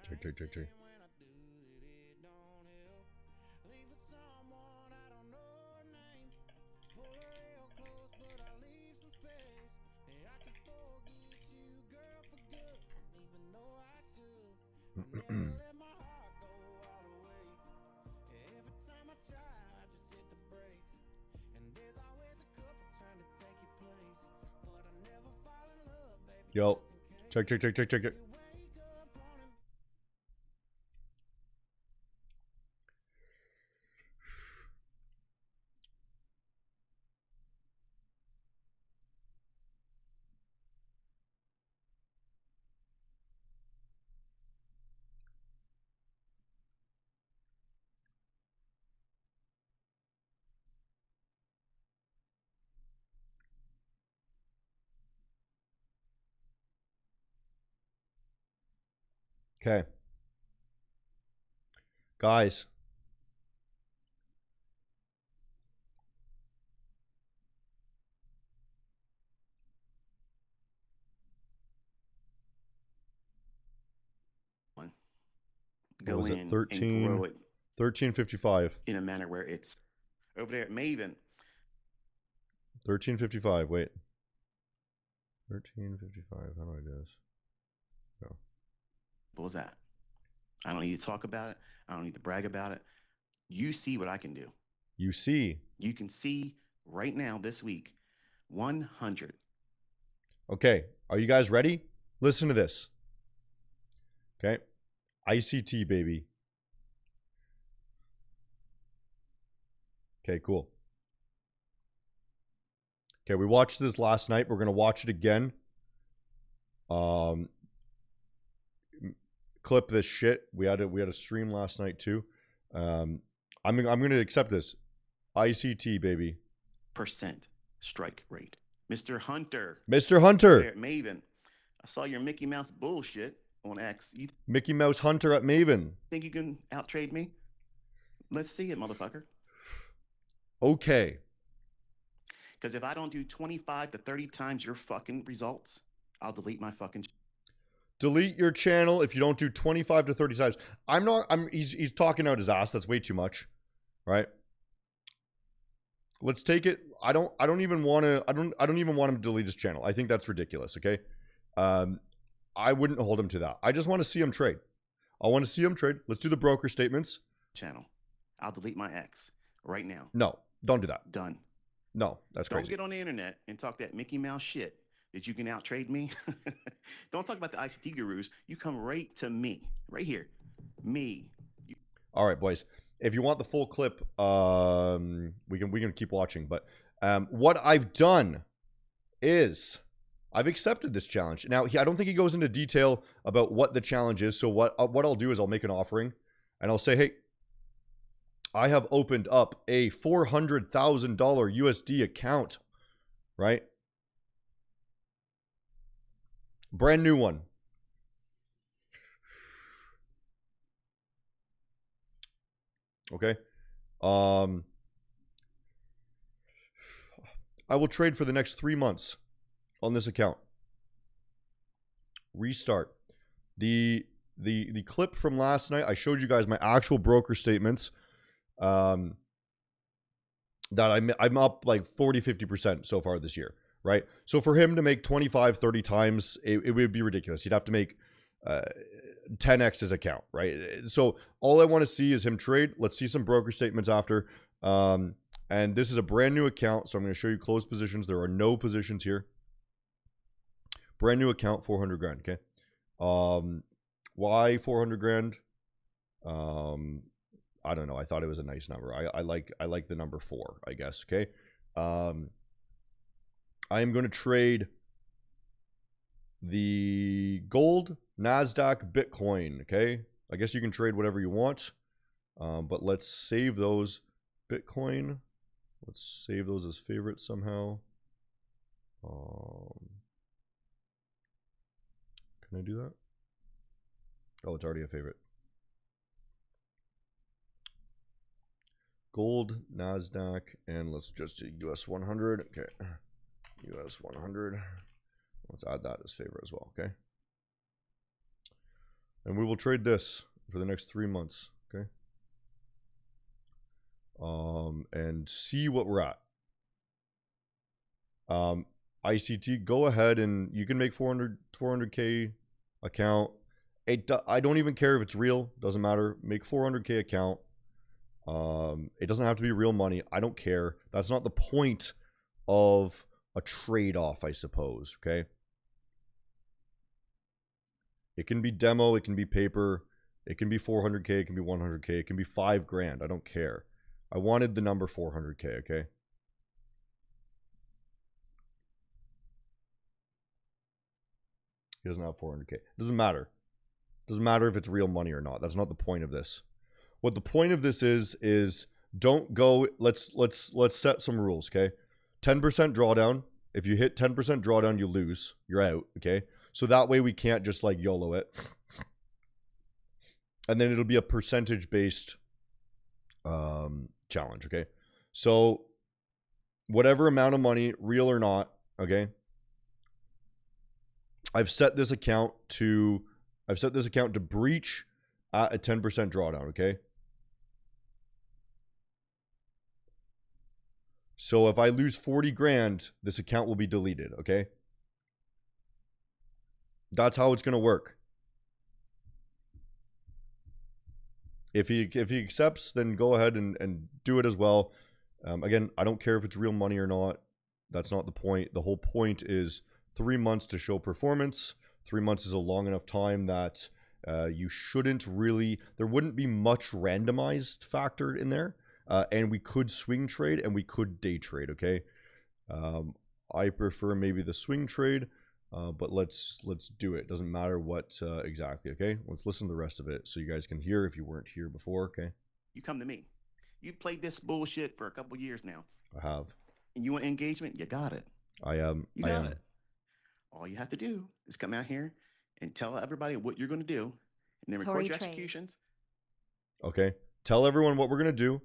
Check, check, check, check. Yo, check, check, check, check, check, check. Okay. Guys. What was it? 13 and grow it 1355. in a manner where it's over there at Maven. 1355. Wait. 1355. How do I do this? No. What was that? I don't need to talk about it. I don't need to brag about it. You see what I can do. You see. You can see right now this week 100. Okay. Are you guys ready? Listen to this. Okay. ICT, baby. Okay, cool. Okay, we watched this last night. We're going to watch it again. Clip this shit. We had a stream last night too. I'm going to accept this. ICT, baby. Percent strike rate. Mr. Hunter. Mr. Hunter. There, Maven. I saw your Mickey Mouse bullshit on X. You Mickey Mouse Hunter at Maven. think you can outtrade me? Let's see it, motherfucker. Okay. Because if I don't do 25 to 30 times your fucking results, I'll delete my fucking. Delete your channel if you don't do 25 to 30 times. He's talking out his ass. That's way too much. Right? Let's take it. I don't even want to him to delete his channel. I think that's ridiculous, okay? I wouldn't hold him to that. I just want to see him trade. I want to see him trade. Let's do the broker statements. Channel. I'll delete my X right now. No, don't do that. Done. No, that's crazy. Don't get on the internet and talk that Mickey Mouse shit that you can outtrade me. Don't talk about the ICT gurus. You come right to me, right here. Me. All right, boys. If you want the full clip, we can keep watching. But what I've done is I've accepted this challenge. Now, I don't think he goes into detail about what the challenge is. So what I'll do is I'll make an offering, and I'll say, hey, I have opened up a $400,000 USD account, right? Brand new one. Okay. I will trade for the next 3 months on this account. Restart. The clip from last night, I showed you guys my actual broker statements. That I'm up like 40-50% so far this year, right? So for him to make 25-30 times, it would be ridiculous. He'd have to make 10x his account, right? So all I want to see is him trade. Let's see some broker statements after. And this is a brand new account, so I'm going to show you closed positions. There are no positions here. Brand new account, 400 grand. Okay. Why 400 grand? I don't know. I thought it was a nice number. I like the number 4, I guess. Okay. I am going to trade the gold, NASDAQ, Bitcoin. Okay. I guess you can trade whatever you want. But let's save those. Bitcoin. Let's save those as favorites somehow. Can I do that? Oh, it's already a favorite. Gold, NASDAQ, and let's just do US 100. Okay. US 100. Let's add that as favorite as well. Okay. And we will trade this for the next 3 months. Okay. And see what we're at. ICT, go ahead and you can make 400K account. I don't even care if it's real. Doesn't matter. Make 400K account. It doesn't have to be real money. I don't care. That's not the point of a trade-off, I suppose. Okay. It can be demo. It can be paper. It can be 400K. It can be 100K. It can be $5,000. I don't care. I wanted the number 400K. Okay. He doesn't have 400K. It doesn't matter. It doesn't matter if it's real money or not. That's not the point of this. What the point of this is don't go. Let's set some rules. Okay. 10% drawdown. If you hit 10% drawdown, you lose. You're out. Okay. So that way we can't just like YOLO it. And then it'll be a percentage based challenge. Okay. So whatever amount of money, real or not. Okay. I've set this account to breach at a 10% drawdown. Okay. So if I lose 40 grand, this account will be deleted. Okay. That's how it's going to work. If he accepts, then go ahead and do it as well. Again, I don't care if it's real money or not. That's not the point. The whole point is 3 months to show performance. 3 months is a long enough time that you shouldn't really, there wouldn't be much randomized factored in there. And we could swing trade and we could day trade. Okay. I prefer maybe the swing trade. But let's do it. Doesn't matter what exactly. Okay, let's listen to the rest of it so you guys can hear if you weren't here before. Okay, You come to me. You've played this bullshit for a couple years now. I have. And you want engagement? You got it. I am. You got it. All you have to do is come out here and tell everybody what you're going to do, and then record Tory your trade. executions, Okay. Tell everyone what we're gonna do.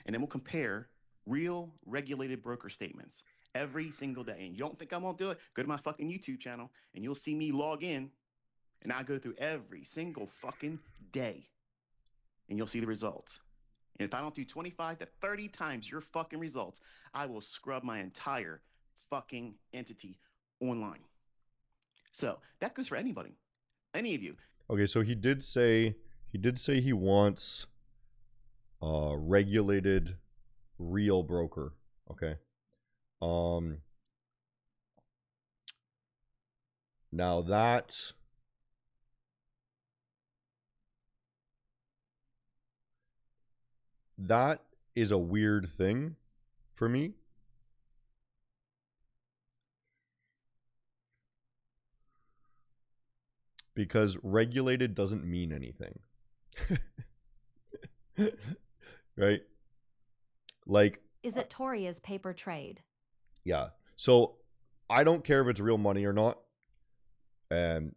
and then we'll compare real regulated broker statements every single day. And you don't think I won't do it? Go to my fucking YouTube channel, and you'll see me log in, and I go through every single fucking day, and you'll see the results. And if I don't do 25 to 30 times your fucking results, I will scrub my entire fucking entity online. So that goes for anybody, any of you. Okay, so he did say he wants a regulated real broker. Okay. Now that is a weird thing for me. Because regulated doesn't mean anything. Right? Like, Is it Toria's paper trade? yeah. So I don't care if it's real money or not. And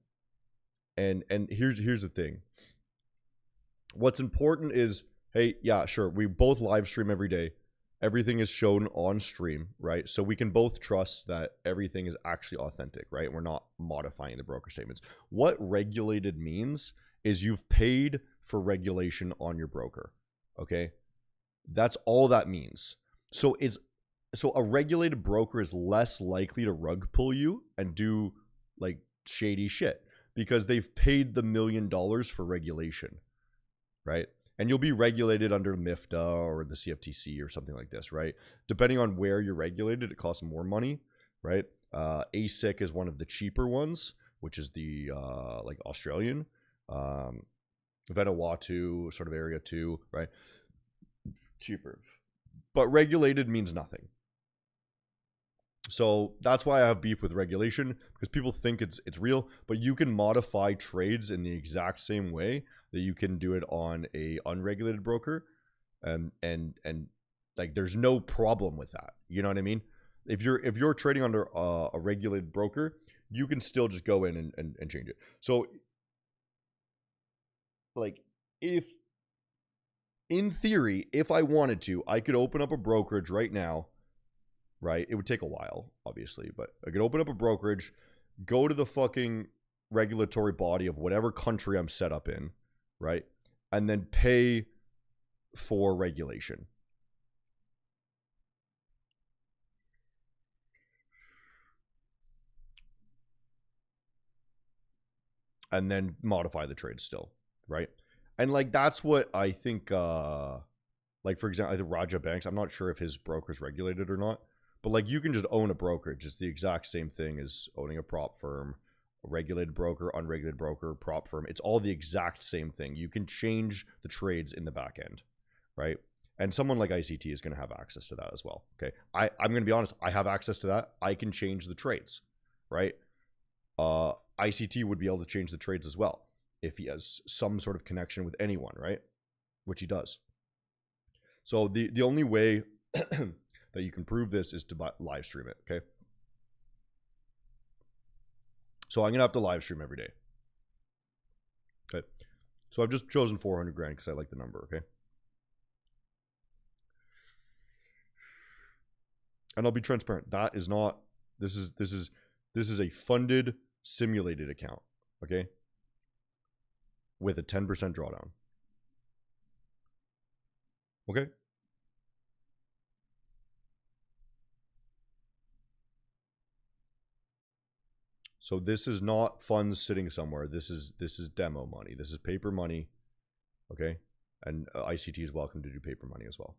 here's the thing. What's important is, hey, yeah, sure, we both live stream every day. Everything is shown on stream, right? So we can both trust that everything is actually authentic, right? We're not modifying the broker statements. What regulated means is you've paid for regulation on your broker, okay? That's all that means. So a regulated broker is less likely to rug pull you and do like shady shit because they've paid the $1 million for regulation, right? And you'll be regulated under MIFTA or the CFTC or something like this, right? Depending on where you're regulated, it costs more money, right? ASIC is one of the cheaper ones, which is the like Australian. Vanuatu, sort of area 2, right? Cheaper. But regulated means nothing. So that's why I have beef with regulation, because people think it's real, but you can modify trades in the exact same way that you can do it on a unregulated broker, and like there's no problem with that. You know what I mean? If you're trading under a regulated broker, you can still just go in and change it. So like if in theory, if I wanted to, I could open up a brokerage right now. Right? It would take a while, obviously, but I could open up a brokerage, go to the fucking regulatory body of whatever country I'm set up in, right? And then pay for regulation. And then modify the trade still, right? And like that's what I think like for example, I think Raja Banks, I'm not sure if his broker's regulated or not, but like you can just own a brokerage. It's the exact same thing as owning a prop firm, a regulated broker, unregulated broker, prop firm. It's all the exact same thing. You can change the trades in the back end, right? And someone like ICT is going to have access to that as well. Okay. I'm going to be honest. I have access to that. I can change the trades, right? ICT would be able to change the trades as well if he has some sort of connection with anyone, right? Which he does. So the only way that you can prove this is to live stream it, okay? So I'm going to have to live stream every day. Okay. So I've just chosen 400 grand because I like the number, okay? And I'll be transparent. That is not, this is a funded, simulated account, okay? With a 10% drawdown. Okay? So this is not funds sitting somewhere. This is demo money. This is paper money, okay? And ICT is welcome to do paper money as well.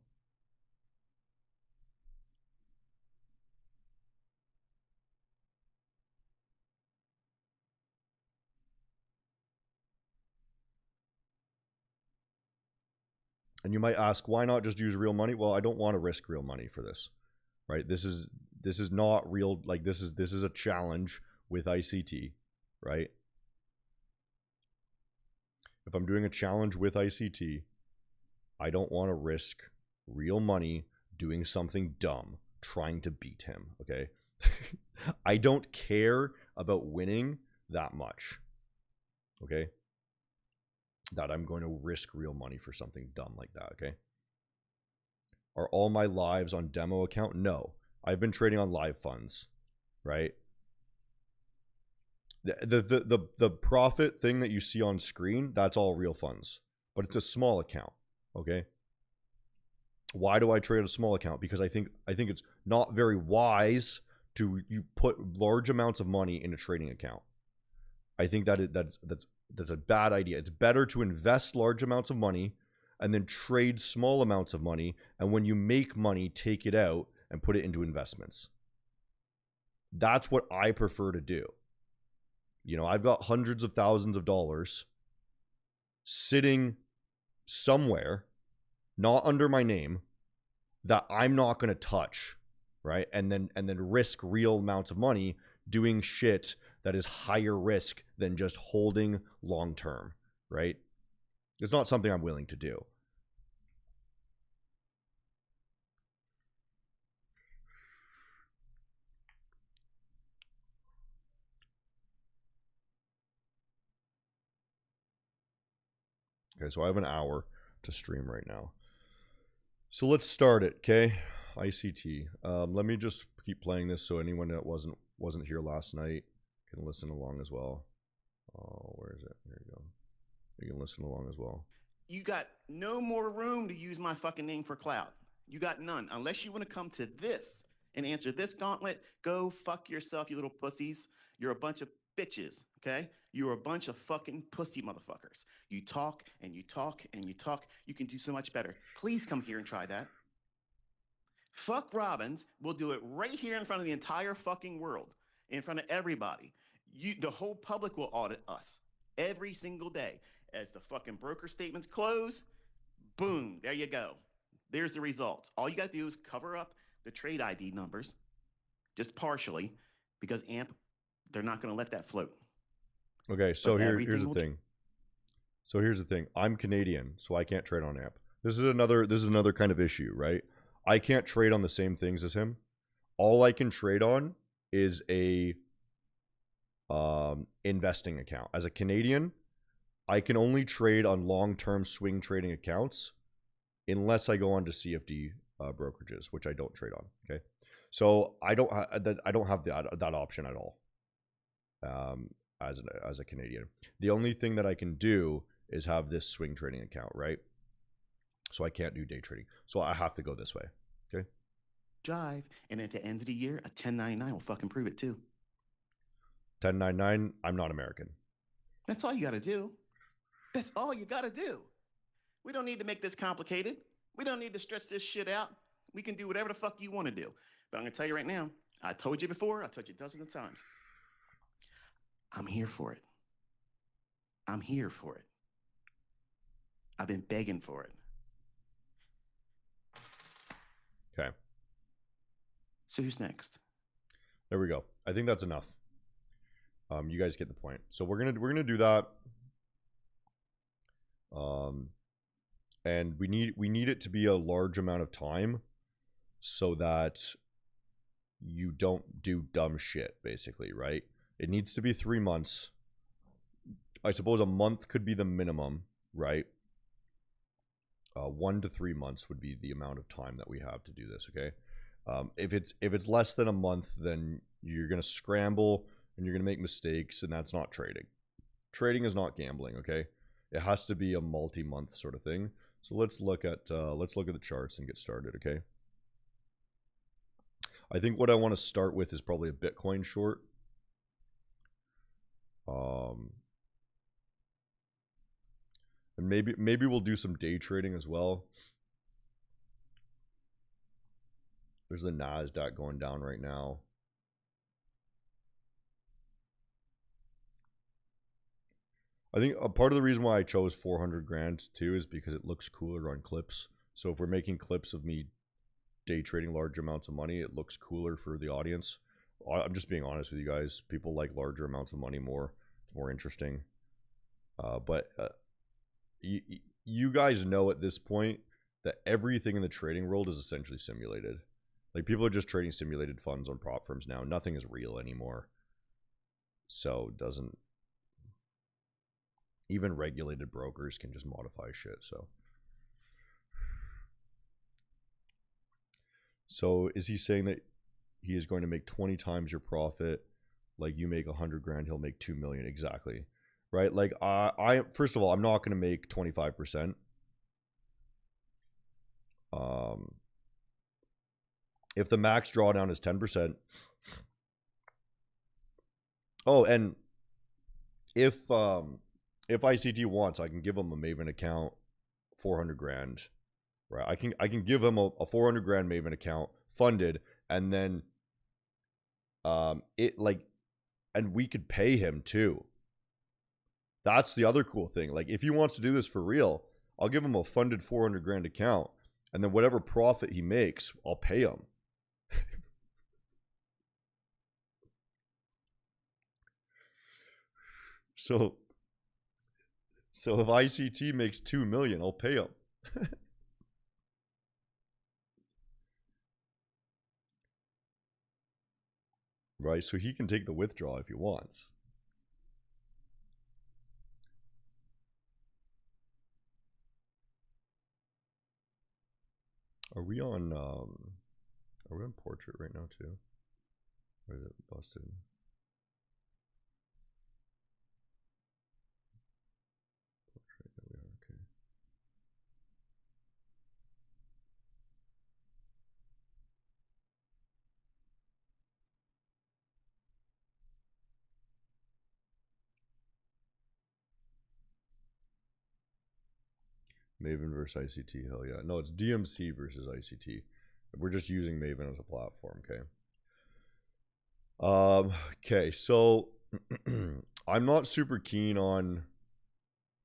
And you might ask, why not just use real money? Well, I don't want to risk real money for this, right? This is not real. Like this is a challenge with ICT, right? If I'm doing a challenge with ICT, I don't want to risk real money doing something dumb, trying to beat him, okay? I don't care about winning that much, okay? That I'm going to risk real money for something dumb like that, okay? Are all my lives on demo account? No. I've been trading on live funds, right? The profit thing that you see on screen, that's all real funds. But it's a small account, okay? Why do I trade a small account? Because I think it's not very wise to you put large amounts of money in a trading account. I think that's a bad idea. It's better to invest large amounts of money and then trade small amounts of money, and when you make money, take it out and put it into investments. That's what I prefer to do. You know, I've got hundreds of thousands of dollars sitting somewhere, not under my name, that I'm not going to touch, right? And then risk real amounts of money doing shit that is higher risk than just holding long term, right? It's not something I'm willing to do. Okay, so I have an hour to stream right now. So let's start it, okay? ICT. Let me just keep playing this so anyone that wasn't here last night can listen along as well. Oh, where is it? There you go. You can listen along as well. You got no more room to use my fucking name for clout. You got none. Unless you want to come to this and answer this gauntlet, go fuck yourself, you little pussies. You're a bunch of bitches, okay? You're a bunch of fucking pussy motherfuckers. You talk and you talk and you talk. You can do so much better. Please come here and try that. Fuck Robbins. We'll do it right here in front of the entire fucking world, in front of everybody. The whole public will audit us every single day. As the fucking broker statements close, boom, there you go. There's the results. All you got to do is cover up the trade ID numbers, just partially, because AMP, they're not going to let that float. Okay, so here's the thing. So here's the thing. I'm Canadian, so I can't trade on AMP. This is another kind of issue, right? I can't trade on the same things as him. All I can trade on is a investing account. As a Canadian, I can only trade on long-term swing trading accounts unless I go on to CFD brokerages, which I don't trade on. Okay, so I don't have that option at all. as a Canadian. The only thing that I can do is have this swing trading account, right? So I can't do day trading. So I have to go this way. Okay. Jive. And at the end of the year, a 1099 will fucking prove it too. 1099, I'm not American. That's all you got to do. That's all you got to do. We don't need to make this complicated. We don't need to stretch this shit out. We can do whatever the fuck you want to do. But I'm going to tell you right now, I told you before, I told you dozens of times. I'm here for it. I'm here for it. I've been begging for it. Okay. So who's next? There we go. I think that's enough. You guys get the point. So we're gonna do that. And we need it to be a large amount of time so that you don't do dumb shit, basically, right? It needs to be 3 months. I suppose a month could be the minimum, right? 1 to 3 months would be the amount of time that we have to do this, okay? If it's less than a month, then you're gonna scramble and you're gonna make mistakes, and that's not trading. Trading is not gambling, okay? It has to be a multi-month sort of thing. So let's look at the charts and get started, okay? I think what I want to start with is probably a Bitcoin short. And maybe we'll do some day trading as well. There's the NASDAQ going down right now. I think a part of the reason why I chose 400 grand too is because it looks cooler on clips. So if we're making clips of me day trading large amounts of money, it looks cooler for the audience. I'm just being honest with you guys. People like larger amounts of money more. It's more interesting. But you guys know at this point that everything in the trading world is essentially simulated. Like, people are just trading simulated funds on prop firms now. Nothing is real anymore. So doesn't... Even regulated brokers can just modify shit, So is he saying that he is going to make 20 times your profit? Like, you make 100 grand, he'll make 2 million. Exactly. Right? Like, I first of all, I'm not going to make 25%. If the max drawdown is 10%. Oh, and if ICT wants, I can give him a Maven account, 400 grand. Right? I can give him a 400 grand Maven account funded, and then and we could pay him too. That's the other cool thing. Like, if he wants to do this for real, I'll give him a funded 400 grand account, and then whatever profit he makes, I'll pay him. So if ICT makes 2 million, I'll pay him. Right? So he can take the withdrawal if he wants. Are we on portrait right now too? Or is it busted? Portrait, there we are, okay. Maven versus ICT, hell yeah. No, it's DMC versus ICT. We're just using Maven as a platform, okay? Okay, so I'm not super keen on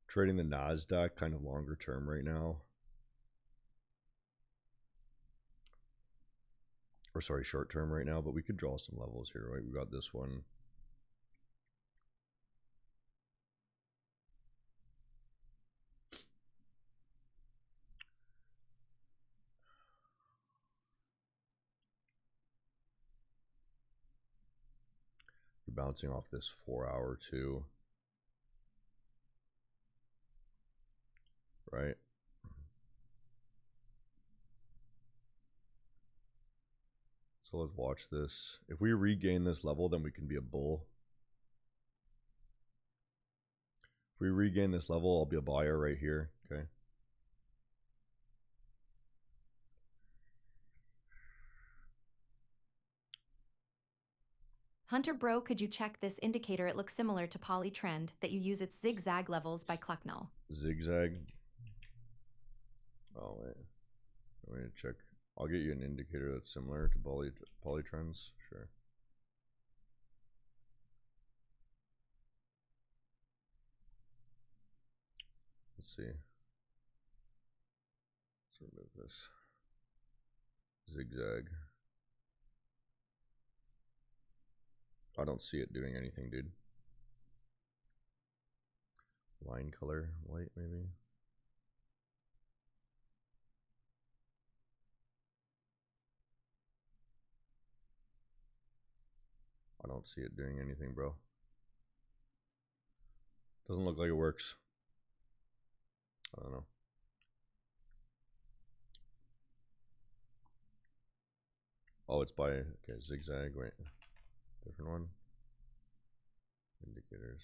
trading the NASDAQ kind of longer term right now. Or sorry, short term right now, but we could draw some levels here, right? We got this one. You're bouncing off this 4 hour too. Right? So let's watch this. If we regain this level, then we can be a bull. If we regain this level, I'll be a buyer right here. Okay. Hunter Bro, could you check this indicator? It looks similar to Polytrend that you use its zigzag levels by Clucknull. Zigzag. Oh wait. Let me check. I'll get you an indicator that's similar to Polytrends. Sure. Let's see. Let's remove this. Zigzag. I don't see it doing anything, dude. Line color, white maybe. I don't see it doing anything, bro. Doesn't look like it works. I don't know. Oh, it's by, okay, zigzag, wait. Different one. Indicators.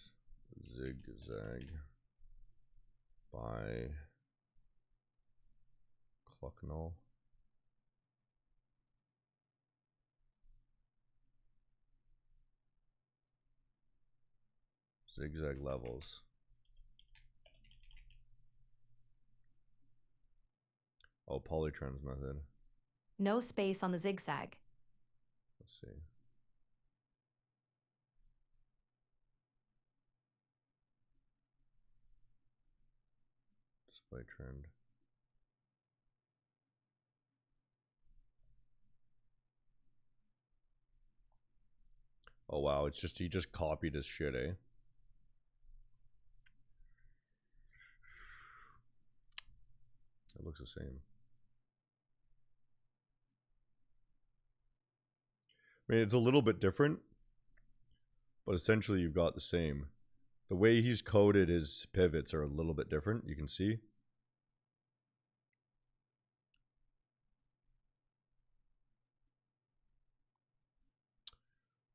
Zigzag. By Clucknull. Zigzag levels. Oh, Polytrends method. No space on the zigzag. Let's see. Display trend. Oh wow, it's just, he just copied his shit, eh? It looks the same. I mean, it's a little bit different, but essentially you've got the same. The way he's coded his pivots are a little bit different, you can see.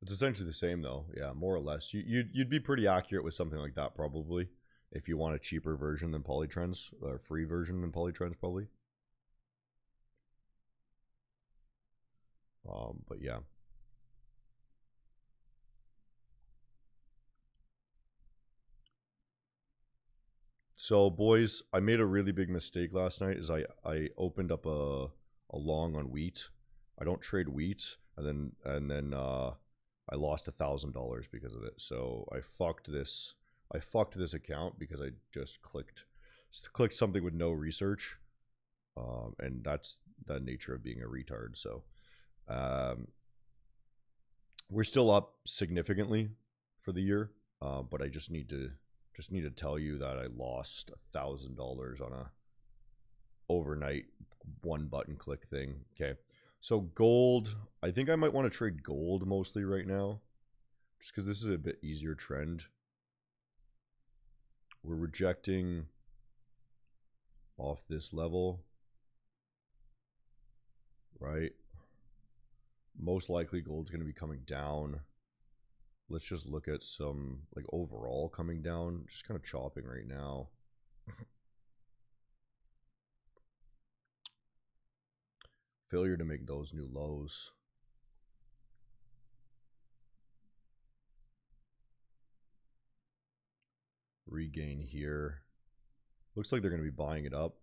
It's essentially the same though, yeah, more or less. You'd be pretty accurate with something like that probably, if you want a cheaper version than Polytrends, or a free version than Polytrends probably. But yeah. So boys, I made a really big mistake last night. Is I opened up a long on wheat. I don't trade wheat, and then I lost $1,000 because of it. So I fucked this account because I just clicked something with no research, and that's the nature of being a retard. So we're still up significantly for the year, but I just need to tell you that I lost $1,000 on a overnight one button click thing. Okay, so gold, I think I might want to trade gold mostly right now, just because this is a bit easier trend. We're rejecting off this level, right? Most likely gold's going to be coming down. Let's just look at some, like, overall coming down. Just kind of chopping right now. Failure to make those new lows. Regain here. Looks like they're going to be buying it up.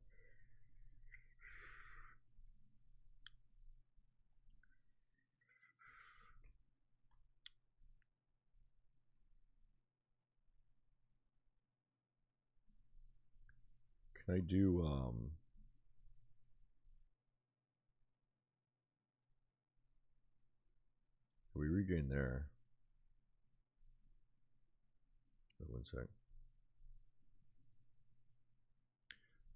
Can I do we regain there? Wait, 1 sec.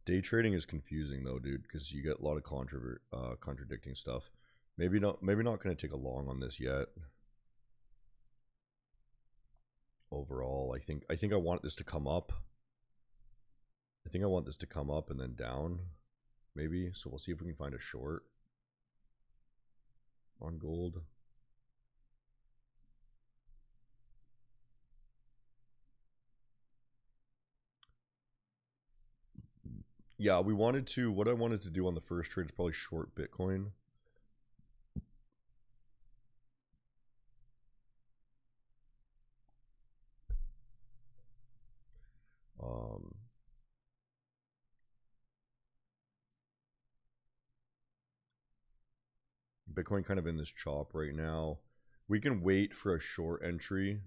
Day trading is confusing though, dude, because you get a lot of contradicting stuff. Maybe not going to take a long on this yet. Overall, I think I want this to come up. I think I want this to come up and then down, maybe. So we'll see if we can find a short on gold. Yeah, we wanted to. What I wanted to do on the first trade is probably short Bitcoin. Bitcoin kind of in this chop right now. We can wait for a short entry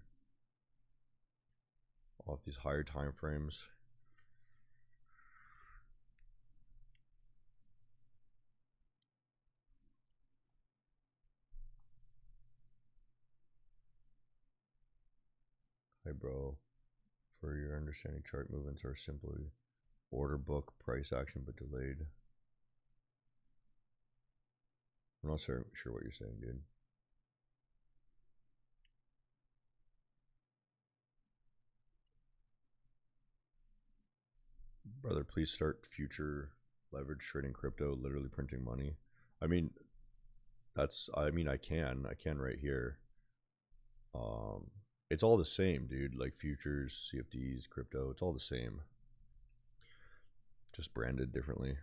off these higher time frames. Hey bro, for your understanding, chart movements are simply order book price action but delayed. I'm not sure what you're saying, dude. Brother, please start future leverage trading crypto, literally printing money. I mean, I can right here. It's all the same, dude. Like futures, CFDs, crypto, it's all the same. Just branded differently.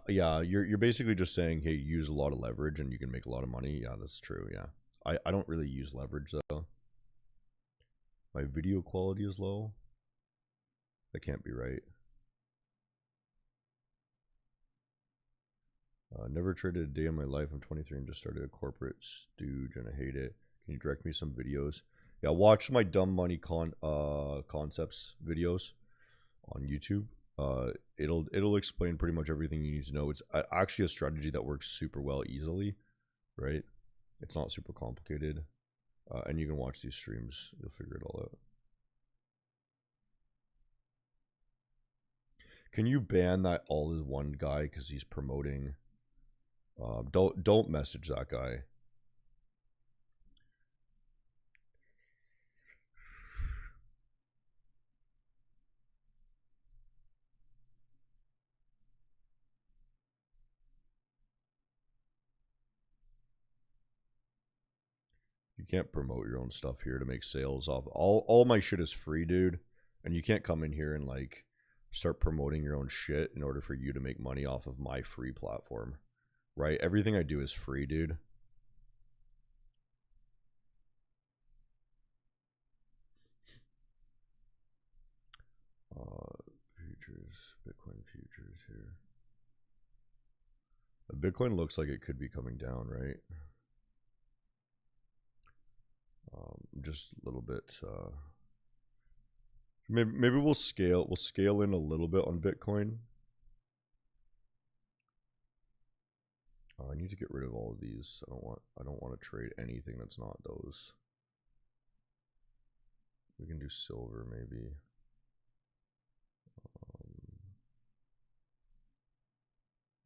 Yeah, you're basically just saying, hey, use a lot of leverage and you can make a lot of money. Yeah, that's true. Yeah, I don't really use leverage though. My video quality is low. That can't be right. Never traded a day in my life. I'm 23 and just started a corporate stooge and I hate it. Can you direct me some videos? Yeah, watch my dumb money concepts videos on YouTube. It'll explain pretty much everything you need to know. It's actually a strategy that works super well easily, right? It's not super complicated, and you can watch these streams. You'll figure it all out. Can you ban that all is one guy because he's promoting? Don't message that guy. You can't promote your own stuff here to make sales off. All my shit is free, dude. And you can't come in here and like start promoting your own shit in order for you to make money off of my free platform. Right? Everything I do is free, dude. Futures, Bitcoin futures here. Bitcoin looks like it could be coming down, right? Just a little bit. Maybe we'll scale in a little bit on Bitcoin. I need to get rid of all of these. I don't want to trade anything that's not those. We can do silver maybe.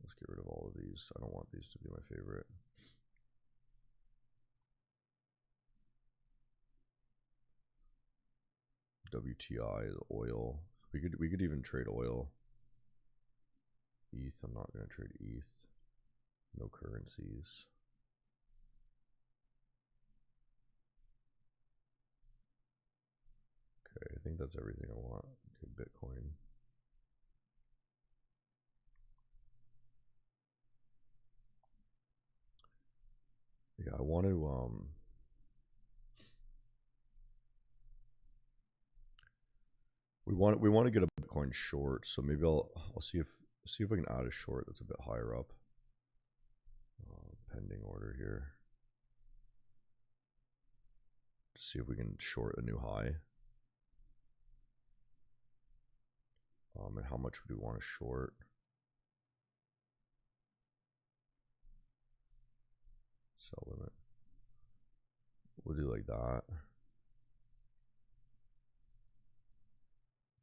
Let's get rid of all of these. I don't want these to be my favorite. WTI, oil. We could even trade oil. ETH, I'm not gonna trade ETH. No currencies. Okay, I think that's everything I want. Okay, Bitcoin. Yeah, I want to we want to get a Bitcoin short, so maybe I'll see if I can add a short that's a bit higher up. Pending order here. To see if we can short a new high. And how much would we want to short? Sell limit. We'll do like that.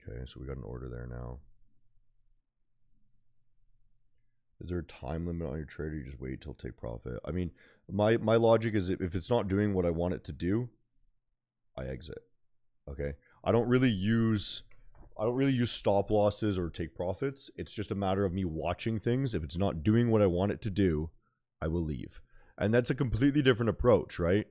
Okay, so we got an order there now. Is there a time limit on your trade, or you just wait till take profit? I mean, my logic is if it's not doing what I want it to do, I exit. Okay, I don't really use stop losses or take profits. It's just a matter of me watching things. If it's not doing what I want it to do, I will leave. And that's a completely different approach, right?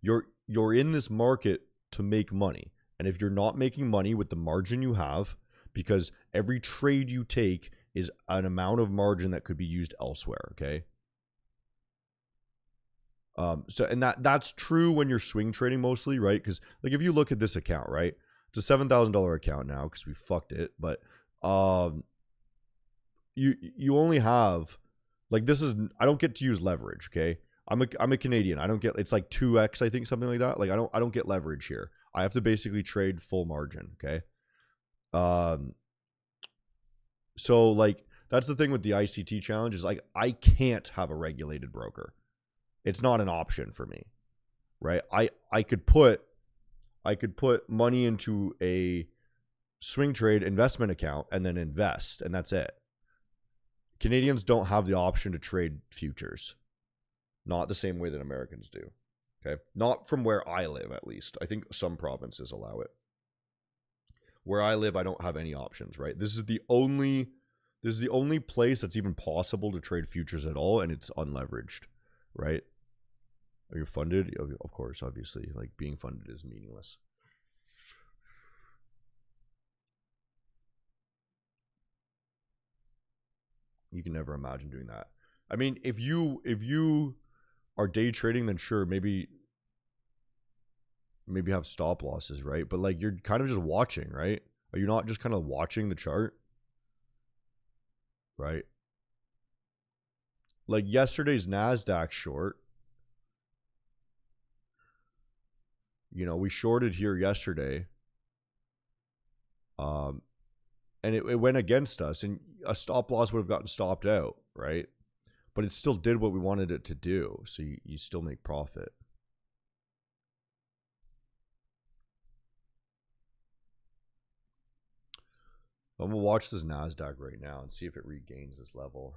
You're in this market to make money. And if you're not making money with the margin you have, because every trade you take is an amount of margin that could be used elsewhere, okay? And that's true when you're swing trading mostly, right? Because like if you look at this account, right? It's a $7,000 account now because we fucked it, but you only have like this is I don't get to use leverage, okay? I'm a Canadian. I don't get it's like 2x, I think, something like that. Like I don't get leverage here. I have to basically trade full margin, okay? So like that's the thing with the ICT challenge is like I can't have a regulated broker. It's not an option for me, right? I could put money into a swing trade investment account and then invest, and that's it. Canadians don't have the option to trade futures, not the same way that Americans do. Okay, not from where I live, at least. I think some provinces allow it. Where I live, I don't have any options. Right, this is the only place that's even possible to trade futures at all, and it's unleveraged. Right. Are you funded? Of course, obviously. Like being funded is meaningless. You can never imagine doing that. I mean, if you are day trading, then sure, maybe have stop losses, right? But like you're kind of just watching, right? Are you not just kind of watching the chart? Right? Like yesterday's NASDAQ short, we shorted here yesterday. And it went against us, and a stop loss would have gotten stopped out, right? But it still did what we wanted it to do, so you still make profit. I'm gonna watch this NASDAQ right now and see if it regains this level.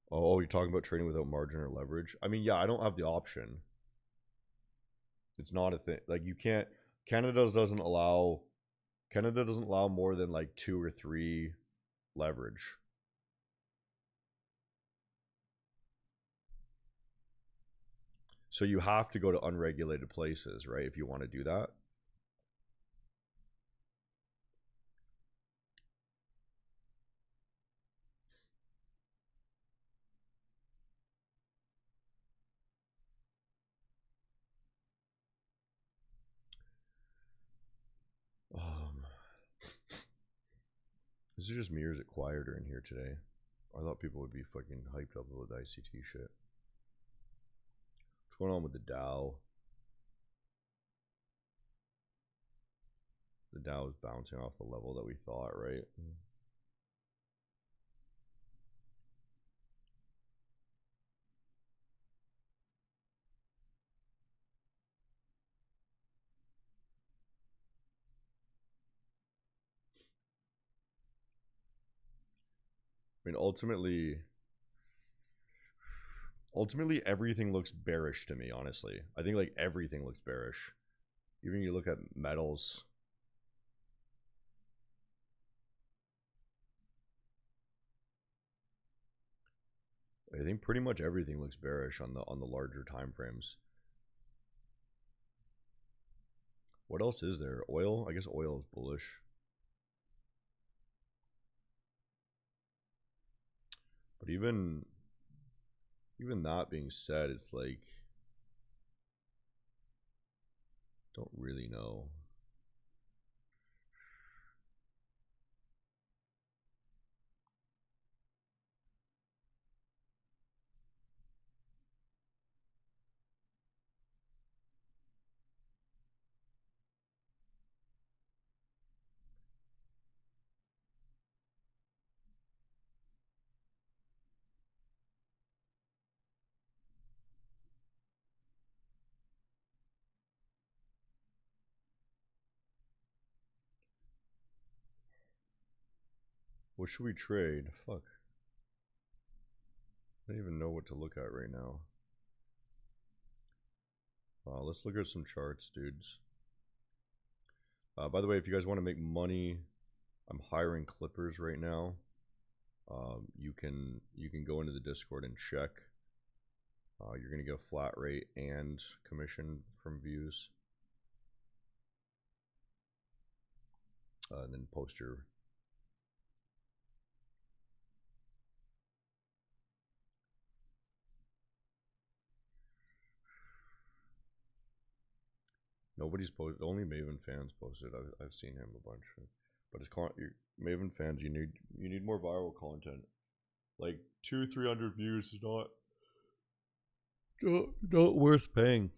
Oh, you're talking about trading without margin or leverage? I mean, yeah, I don't have the option. It's not a thing. Like you can't. Canada doesn't allow more than like 2 or 3 leverage. So you have to go to unregulated places, right? If you want to do that. Is it just me or is it quieter in here today? I thought people would be fucking hyped up with ICT shit. What's going on with the Dow? The Dow is bouncing off the level that we thought, right? I mean, ultimately everything looks bearish to me, honestly. I think like everything looks bearish. Even you look at metals. I think pretty much everything looks bearish on the larger time frames. What else is there? Oil? I guess oil is bullish. But even that being said, it's like don't really know. What should we trade? Fuck. I don't even know what to look at right now. Let's look at some charts, dudes. By the way, if you guys want to make money, I'm hiring clippers right now. You can go into the Discord and check. You're gonna get a flat rate and commission from views, and then post your. Nobody's posted. Only Maven fans posted. I've seen him a bunch, but it's Maven fans. You need more viral content. Like 200-300 views is not worth paying.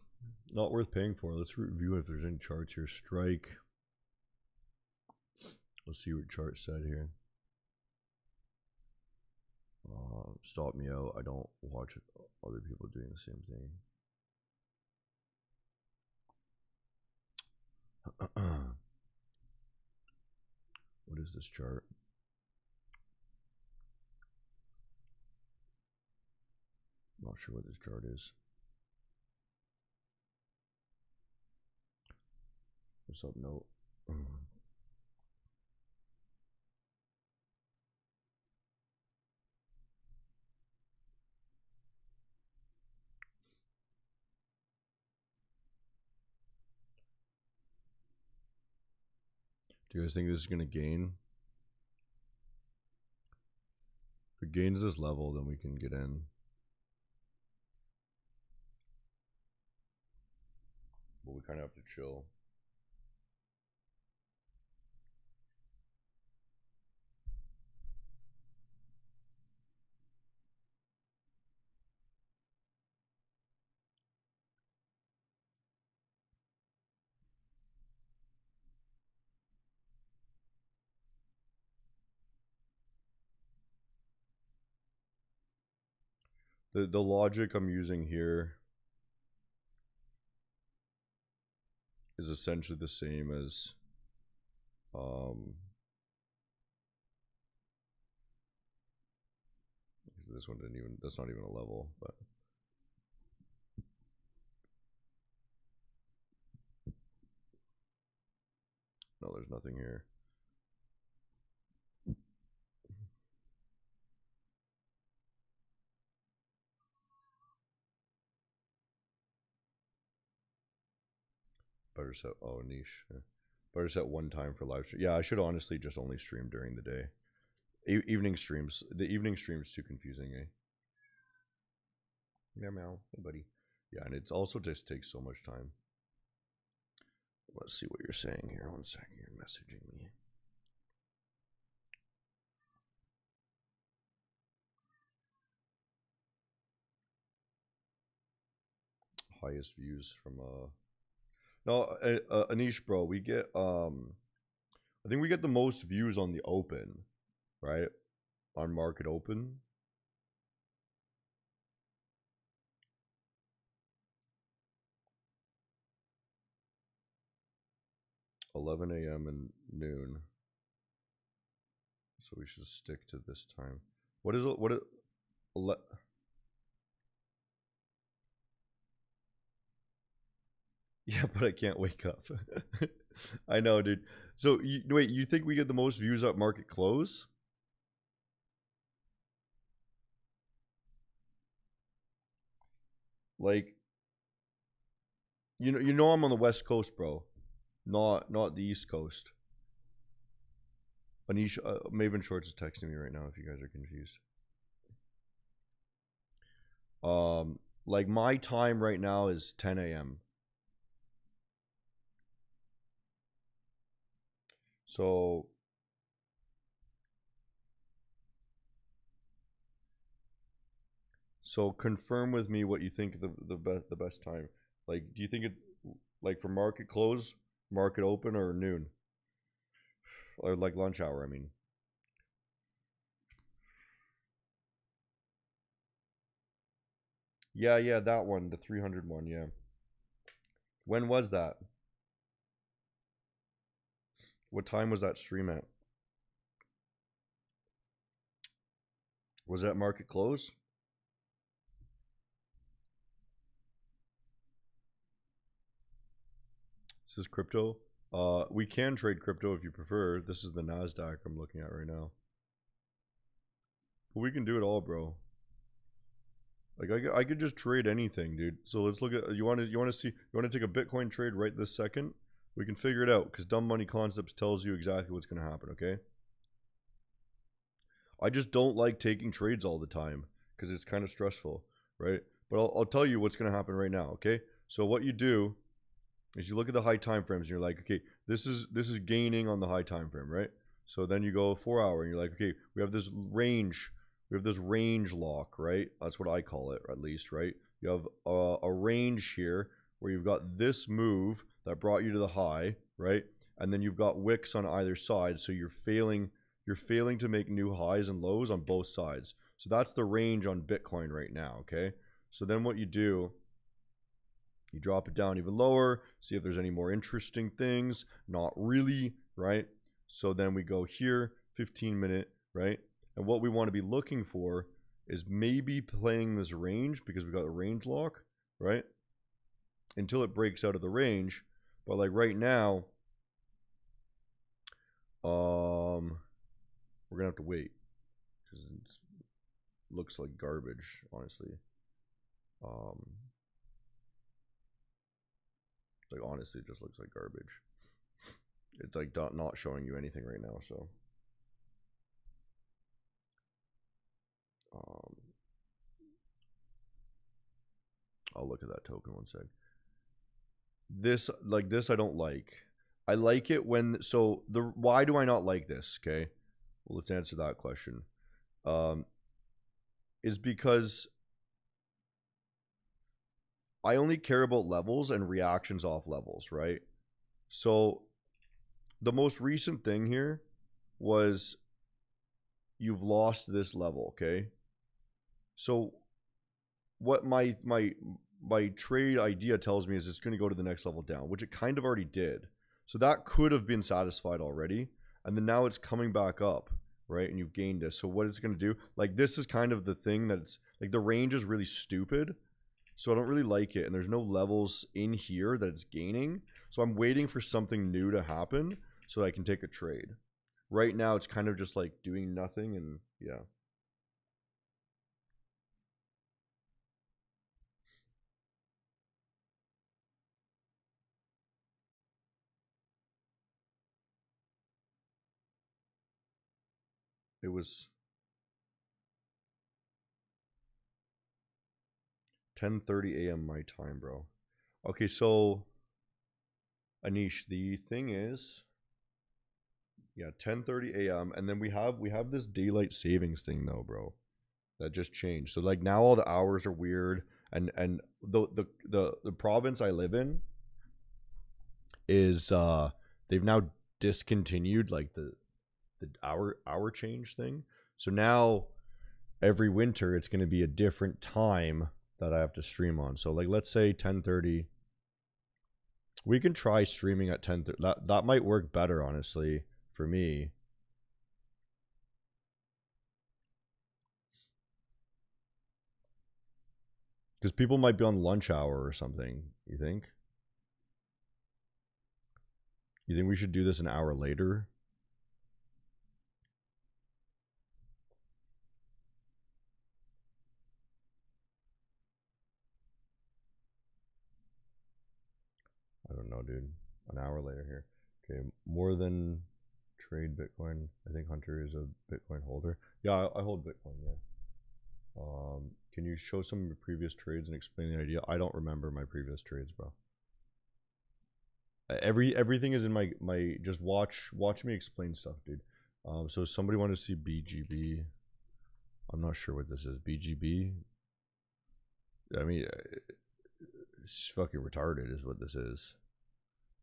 Not worth paying for. Let's review if there's any charts here. Strike. Let's see what chart said here. Stop me out. I don't watch other people doing the same thing. What is this chart? Not sure what this chart is. What's up, note? Do you guys think this is going to gain? If it gains this level, then we can get in. But we kind of have to chill. The logic I'm using here is essentially the same as this one didn't even, that's not even a level, but no, there's nothing here. Better set, oh, niche. Yeah. Better set one time for live stream. Yeah, I should honestly just only stream during the day. Evening streams. The evening stream's too confusing, eh? Meow meow. Hey, buddy. Yeah, and it's also just takes so much time. Let's see what you're saying here. 1 second. You're messaging me. Highest views from no, Anish, bro, we get I think we get the most views on the open, right? On market open. $11 a.m. and noon. So we should stick to this time. What is it? What it? Yeah, but I can't wake up. I know, dude. So wait, you think we get the most views at market close? Like, you know, I'm on the West Coast, bro. Not the East Coast. Anish, Maven Shorts is texting me right now. If you guys are confused. Like my time right now is 10 a.m. So confirm with me what you think the best time. Like, do you think it's like for market close, market open, or noon, or like lunch hour? I mean. Yeah, that one, the 300 one, yeah. When was that? What time was that stream at? Was that market close? This is crypto. We can trade crypto if you prefer. This is the NASDAQ I'm looking at right now. But we can do it all, bro. Like I could just trade anything, dude. So let's look at, you want to take a Bitcoin trade right this second? We can figure it out because Dumb Money Concepts tells you exactly what's going to happen, okay? I just don't like taking trades all the time because it's kind of stressful, right? But I'll tell you what's going to happen right now, okay? So what you do is you look at the high time frames and you're like, okay, this is gaining on the high time frame, right? So then you go 4 hour and you're like, okay, we have this range lock, right? That's what I call it, at least, right? You have a range here where you've got this move that brought you to the high, right? And then you've got wicks on either side, so you're failing to make new highs and lows on both sides. So that's the range on Bitcoin right now, okay? So then what you do, you drop it down even lower, see if there's any more interesting things. Not really, right? So then we go here, 15-minute, right? And what we want to be looking for is maybe playing this range because we got a range lock, right? Until it breaks out of the range. But like right now, we're gonna have to wait because it looks like garbage, honestly. Like honestly, it just looks like garbage. It's like not showing you anything right now, so. I'll look at that token one sec. This I don't like. I like it when, so why do I not like this? Okay, well, let's answer that question. Is because I only care about levels and reactions off levels, right? So the most recent thing here was you've lost this level, okay? So what my trade idea tells me is it's going to go to the next level down, which it kind of already did. So that could have been satisfied already. And then now it's coming back up, right? And you've gained this. So what is it going to do? Like this is kind of the thing that's like the range is really stupid. So I don't really like it. And there's no levels in here that it's gaining. So I'm waiting for something new to happen so that I can take a trade. Right now it's kind of just like doing nothing and yeah. It was 10:30 a.m. my time, bro. Okay, so Anish, the thing is, yeah, 10:30 a.m. and then we have this daylight savings thing though, bro. That just changed. So like now all the hours are weird, and the province I live in is they've now discontinued like the hour change thing. So now every winter it's going to be a different time that I have to stream on. So like let's say 10:30. We can try streaming at 10:30. That might work better, honestly, for me. Because people might be on lunch hour or something, you think? You think we should do this an hour later? I don't know, dude. An hour later here. Okay, more than trade Bitcoin. I think Hunter is a Bitcoin holder. Yeah, I hold Bitcoin, yeah. Can you show some of your previous trades and explain the idea? I don't remember my previous trades, bro. Everything is in my just watch me explain stuff, dude. So somebody wanted to see BGB. I'm not sure what this is. BGB. I mean, it's fucking retarded is what this is.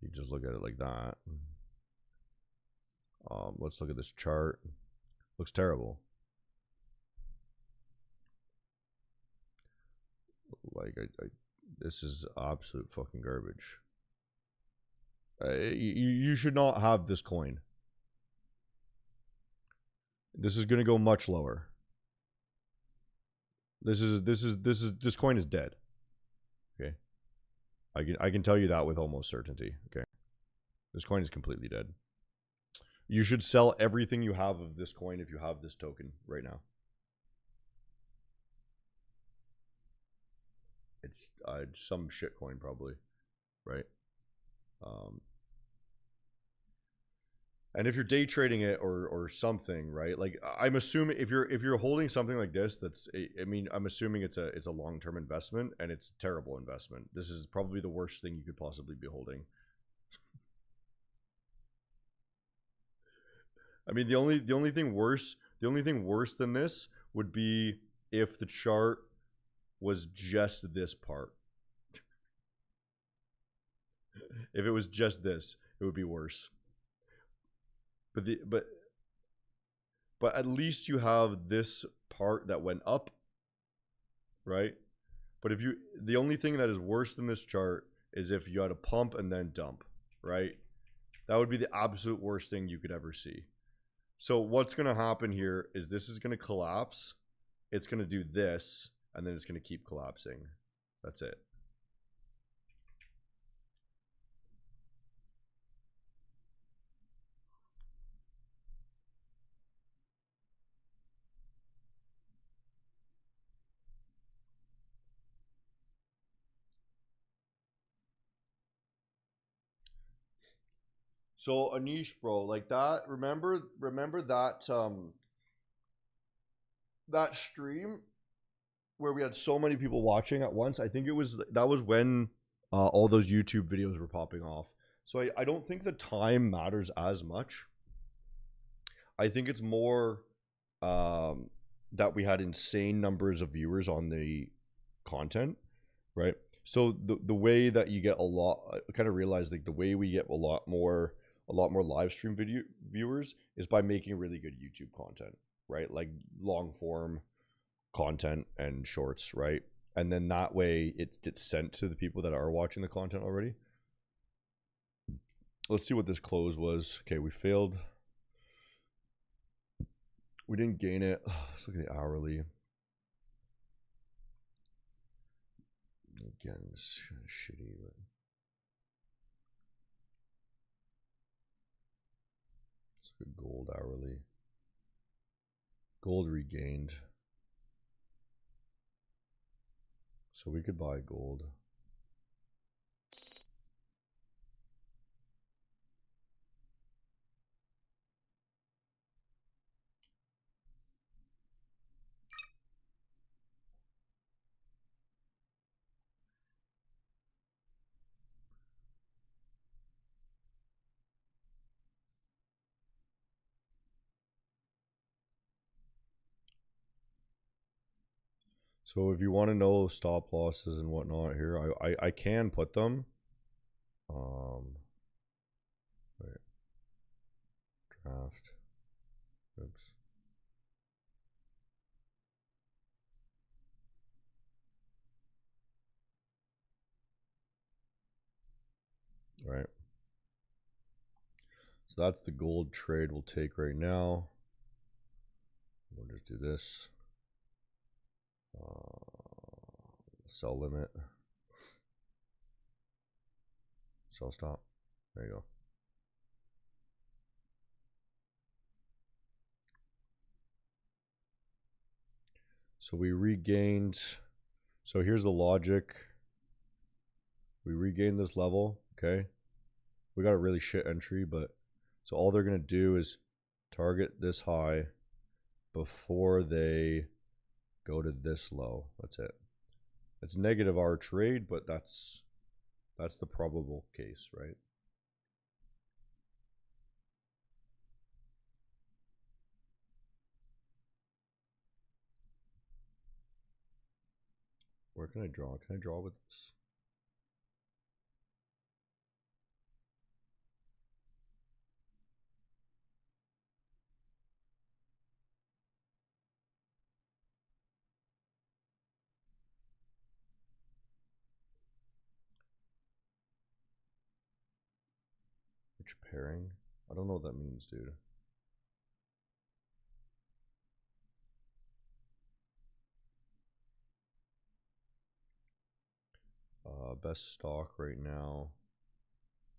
You just look at it like that. Let's look at this chart. Looks terrible. Like this is absolute fucking garbage. You should not have this coin. This is going to go much lower. This coin is dead. Okay. I can tell you that with almost certainty. Okay. This coin is completely dead. You should sell everything you have of this coin if you have this token right now. It's some shit coin probably, right? And if you're day trading it or something, right? Like I'm assuming if you're holding something like this, I mean, I'm assuming it's a long-term investment, and it's a terrible investment. This is probably the worst thing you could possibly be holding. I mean, the only thing worse than this would be if the chart was just this part. If it was just this, it would be worse. But at least you have this part that went up, right? But if the only thing that is worse than this chart is if you had a pump and then dump, right? That would be the absolute worst thing you could ever see. So what's going to happen here is this is going to collapse. It's going to do this, and then it's going to keep collapsing. That's it. So Anish, bro, like that. Remember that that stream where we had so many people watching at once. I think that was when all those YouTube videos were popping off. So I don't think the time matters as much. I think it's more that we had insane numbers of viewers on the content, right? So the way that you get a lot, I kind of realized like the way we get a lot more live stream video viewers is by making really good YouTube content, right? Like long form content and shorts, right? And then that way it gets sent to the people that are watching the content already. Let's see what this close was. Okay, we failed. We didn't gain it. Let's look at the hourly. Again, it's kind of shitty, but let's look at gold hourly. Gold regained. So we could buy gold. So if you want to know stop losses and whatnot here, I can put them. Wait. Draft. Oops. Right. So that's the gold trade we'll take right now. We'll just do this. Sell limit. Sell stop. There you go. So we regained. So here's the logic. We regained this level. Okay. We got a really shit entry, but so all they're going to do is target this high before they go to this low. That's it. It's negative our trade, but that's the probable case, right? Where can I draw? Can I draw with this? Which pairing? I don't know what that means, dude. Best stock right now.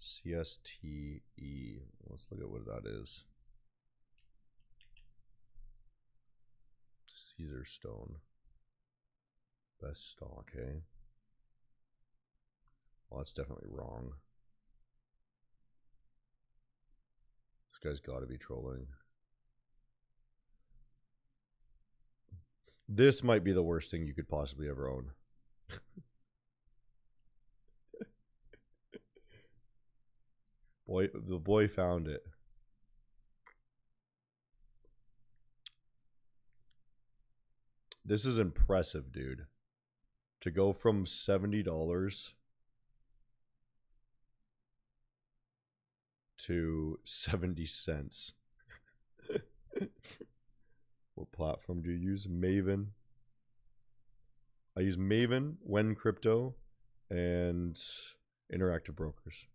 CSTE. Let's look at what that is. Caesar Stone. Best stock, eh? Well, that's definitely wrong. This guy's got to be trolling. This might be the worst thing you could possibly ever own. The boy found it. This is impressive, dude. To go from $70 to 70 cents. What platform do you use? Maven. I use Maven, When Crypto, and Interactive Brokers.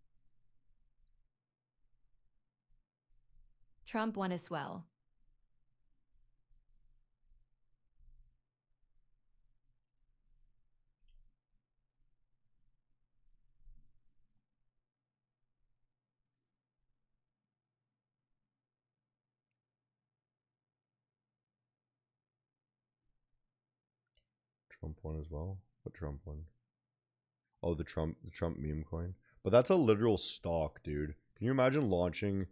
Trump won as well. Trump won as well. What Trump won? Oh, the Trump meme coin. But that's a literal stock, dude. Can you imagine launching,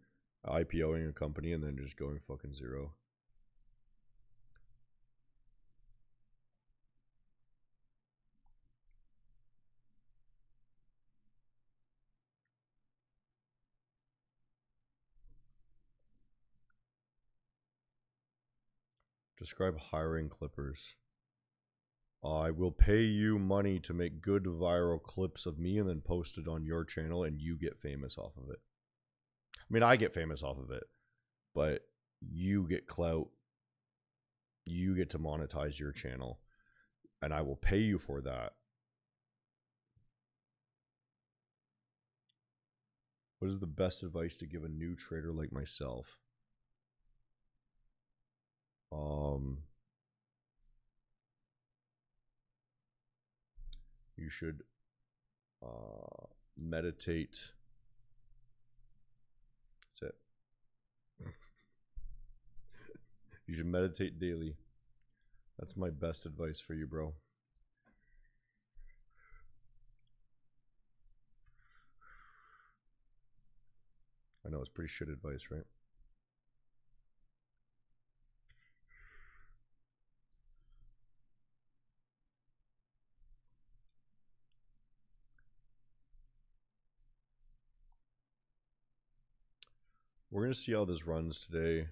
IPOing a company and then just going fucking zero? Describe hiring clippers. I will pay you money to make good viral clips of me and then post it on your channel and you get famous off of it. I mean, I get famous off of it, but you get clout. You get to monetize your channel and I will pay you for that. What is the best advice to give a new trader like myself? You should meditate. That's it. You should meditate daily. That's my best advice for you, bro. I know it's pretty shit advice, right? We're going to see how this runs today.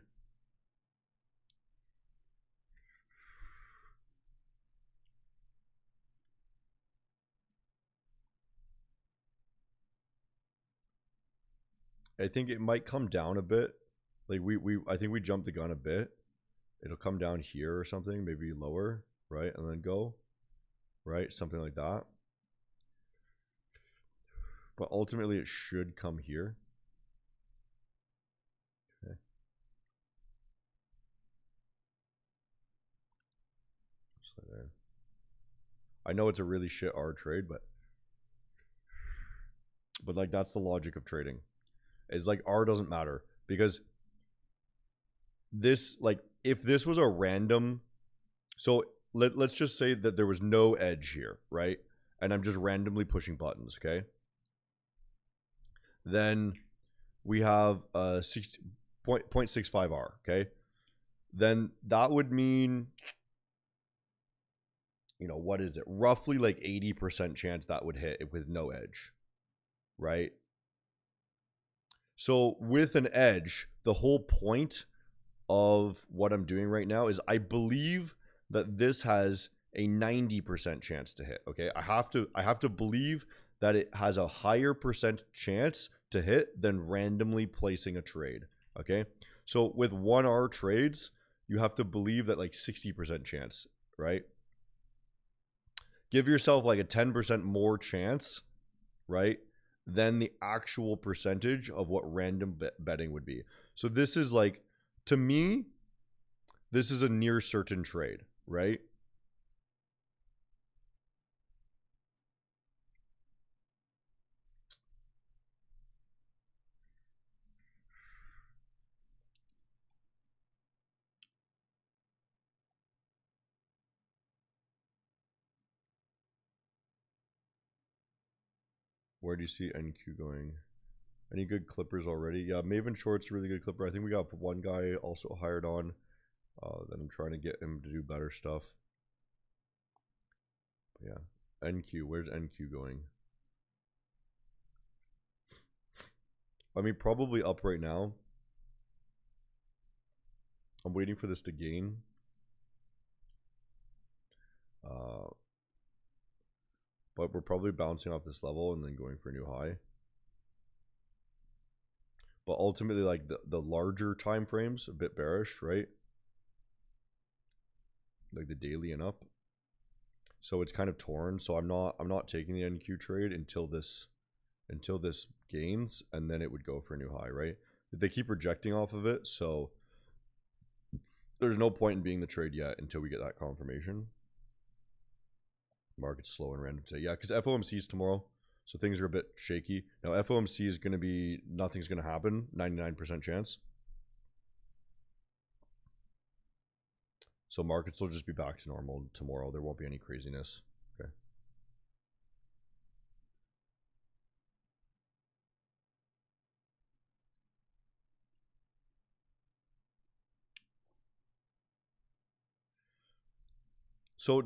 I think it might come down a bit. Like I think we jumped the gun a bit. It'll come down here or something, maybe lower, right? And then go, right? Something like that. But ultimately it should come here. Okay. Just like there. I know it's a really shit R trade, but like that's the logic of trading. Is like R doesn't matter because this, like, if this was a random, so let's just say that there was no edge here, right? And I'm just randomly pushing buttons, okay? Then we have 0.65 R, okay? Then that would mean, you know, what is it? Roughly like 80% chance that would hit with no edge, right? So with an edge, the whole point of what I'm doing right now is I believe that this has a 90% chance to hit. Okay, I have to believe that it has a higher percent chance to hit than randomly placing a trade. Okay, so with 1R trades, you have to believe that like 60% chance, right? Give yourself like a 10% more chance, right? Than the actual percentage of what random betting would be. So this is like, to me, this is a near certain trade, right? Where do you see NQ going? Any good clippers already? Yeah, Maven Short's a really good clipper. I think we got one guy also hired on. That I'm trying to get him to do better stuff. But yeah, NQ. Where's NQ going? I mean, probably up right now. I'm waiting for this to gain. But we're probably bouncing off this level and then going for a new high. But ultimately, like the larger time frames, a bit bearish, right? Like the daily and up. So it's kind of torn. So I'm not taking the NQ trade until this gains, and then it would go for a new high, right? They keep rejecting off of it, so there's no point in being the trade yet until we get that confirmation. Market's slow and random today. Yeah, because FOMC is tomorrow, so things are a bit shaky. Now, FOMC is going to be, nothing's going to happen, 99% chance. So markets will just be back to normal tomorrow. There won't be any craziness. Okay. So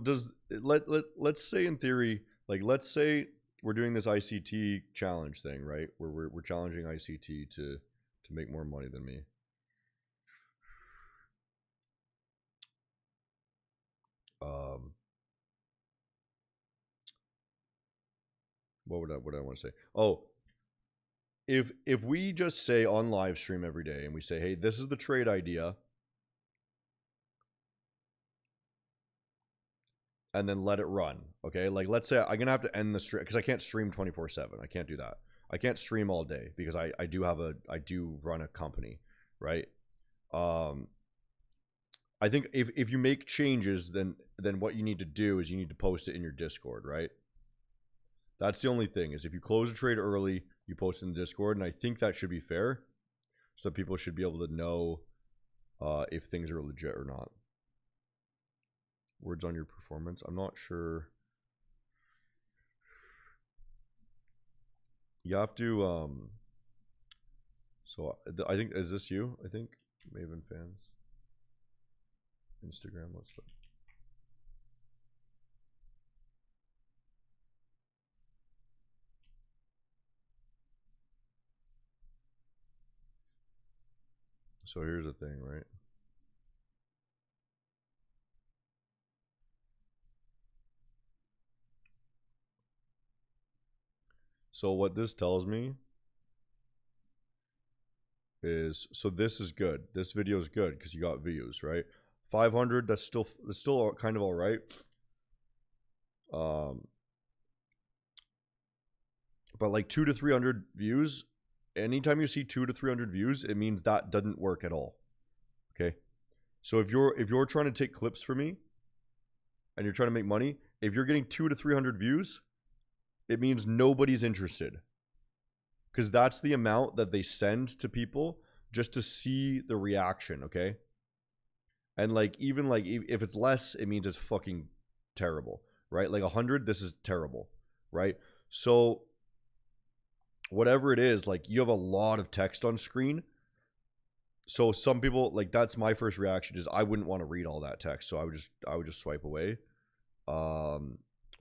let's say in theory, like let's say we're doing this ICT challenge thing, right? Where we're challenging ICT to make more money than me. What would I want to say? Oh, if we just say on live stream every day and we say, hey, this is the trade idea, and then let it run, okay? Like, let's say I'm gonna have to end the stream because I can't stream 24/7. I can't do that. I can't stream all day because I do run a company, right? I think if you make changes, then what you need to do is you need to post it in your Discord, right? That's the only thing, is if you close a trade early, you post it in the Discord, and I think that should be fair, so people should be able to know if things are legit or not. Words on your performance. I'm not sure. You have to so I think, is this you? I think Maven fans. Instagram, let's look. So here's the thing, right? So what this tells me is, so this is good. This video is good because you got views, right? 500, that's still kind of all right. But like 200 to 300 views, anytime you see 200 to 300 views, it means that doesn't work at all. Okay, so if you're trying to take clips for me and you're trying to make money, if you're getting 200 to 300 views, it means nobody's interested, because that's the amount that they send to people just to see the reaction. Okay, and like even like if it's less, it means it's fucking terrible, right? Like 100, this is terrible, right? So whatever it is, like you have a lot of text on screen. So some people, like, that's my first reaction, is I wouldn't want to read all that text, so I would just swipe away. But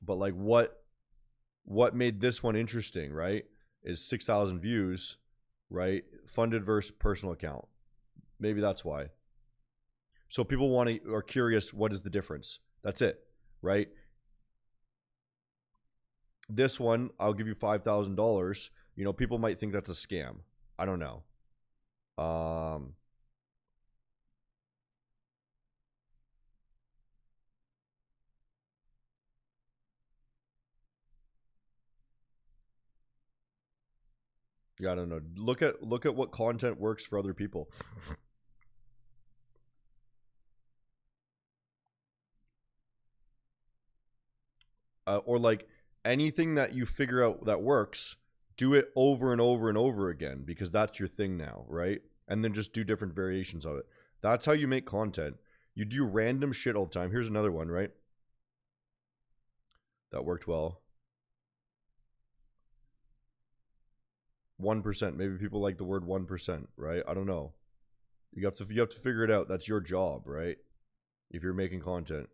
like what made this one interesting, right, is 6,000 views, right? Funded versus personal account. Maybe that's why. So people are curious, what is the difference? That's it, right? This one, I'll give you $5,000. You know, people might think that's a scam. I don't know. Yeah, I don't know. Look at what content works for other people. Or like anything that you figure out that works, do it over and over and over again, because that's your thing now, right? And then just do different variations of it. That's how you make content. You do random shit all the time. Here's another one, right? That worked well. 1%. Maybe people like the word 1%, right? I don't know. You have to figure it out. That's your job, right? If you're making content.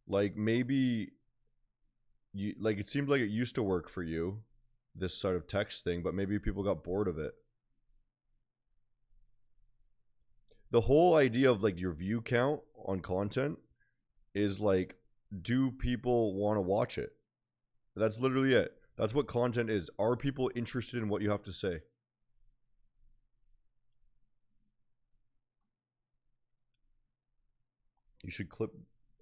Like maybe you like it seemed like it used to work for you, this sort of text thing, but maybe people got bored of it. The whole idea of like your view count on content is like, do people want to watch it? That's literally it. That's what content is. Are people interested in what you have to say? You should clip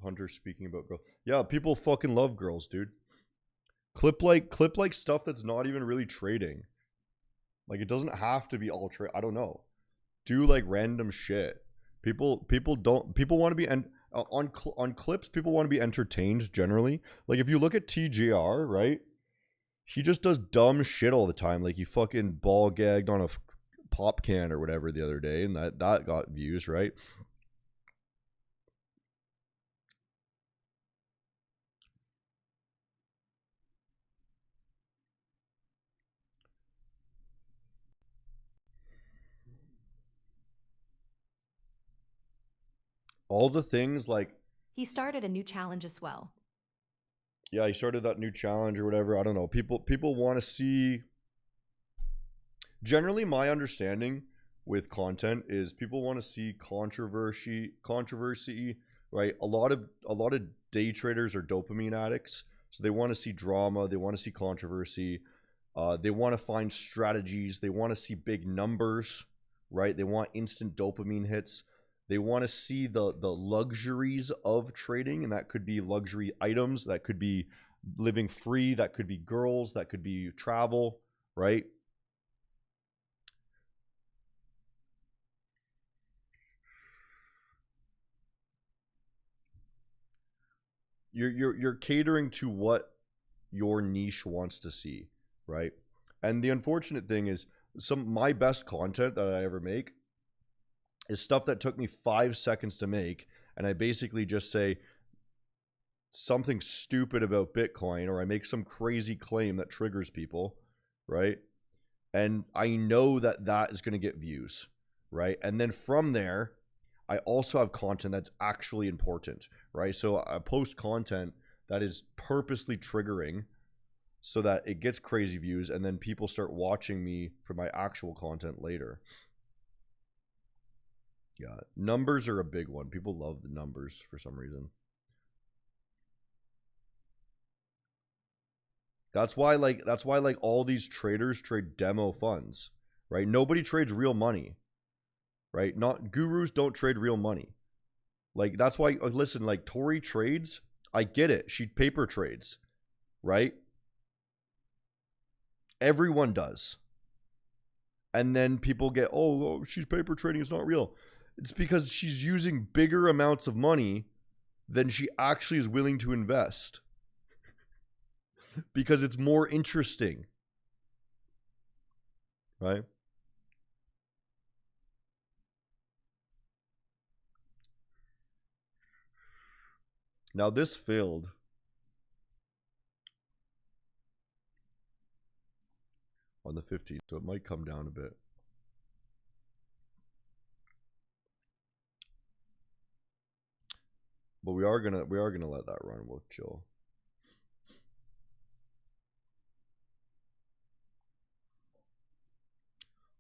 Hunter speaking about girls. Yeah, people fucking love girls, dude. Clip like stuff that's not even really trading. Like it doesn't have to be all trade. I don't know. Do like random shit. People want to be on clips. People want to be entertained generally. Like if you look at TJR, right? He just does dumb shit all the time. Like he fucking ball gagged on a pop can or whatever the other day, and that got views, right? All the things like He started a new challenge as well. Yeah, he started that new challenge or whatever. I don't know. People want to see. Generally, my understanding with content is people want to see controversy, right? A lot of day traders are dopamine addicts, so they want to see drama, they want to see controversy, they want to find strategies, they want to see big numbers, right? They want instant dopamine hits. They want to see the luxuries of trading, and that could be luxury items, that could be living free, that could be girls, that could be travel, right? You're catering to what your niche wants to see, right? And the unfortunate thing is my best content that I ever make is stuff that took me 5 seconds to make, and I basically just say something stupid about Bitcoin, or I make some crazy claim that triggers people, right? And I know that that is going to get views, right? And then from there, I also have content that's actually important, right? So I post content that is purposely triggering so that it gets crazy views, and then people start watching me for my actual content later. Yeah, numbers are a big one. People love the numbers for some reason. That's why all these traders trade demo funds, right? Nobody trades real money, right? Not gurus don't trade real money. Like that's why listen, like Tori trades, I get it. She paper trades, right? Everyone does. And then people get, oh, she's paper trading, it's not real. It's because she's using bigger amounts of money than she actually is willing to invest. Because it's more interesting. Right? Now this failed. On the 15th, so it might come down a bit. But we are gonna let that run. We'll chill.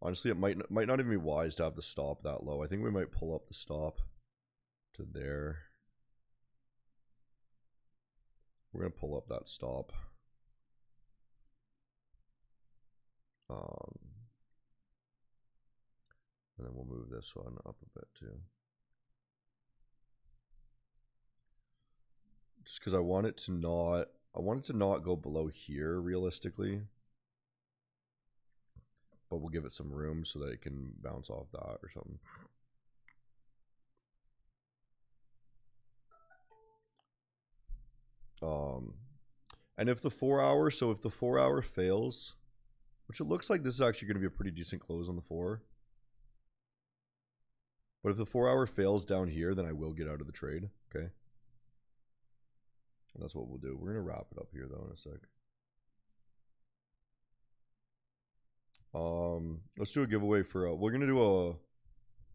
Honestly, it might not even be wise to have the stop that low. I think we might pull up the stop to there. We're gonna pull up that stop. And then we'll move this one up a bit too. Just because I want it to not go below here realistically. But we'll give it some room so that it can bounce off that or something. And if the 4 hour, so if the 4 hour fails, which it looks like this is actually going to be a pretty decent close on the 4. But if the 4 hour fails down here, then I will get out of the trade. Okay. And that's what we'll do. We're going to wrap it up here, though, in a sec. Let's do a giveaway for we're gonna do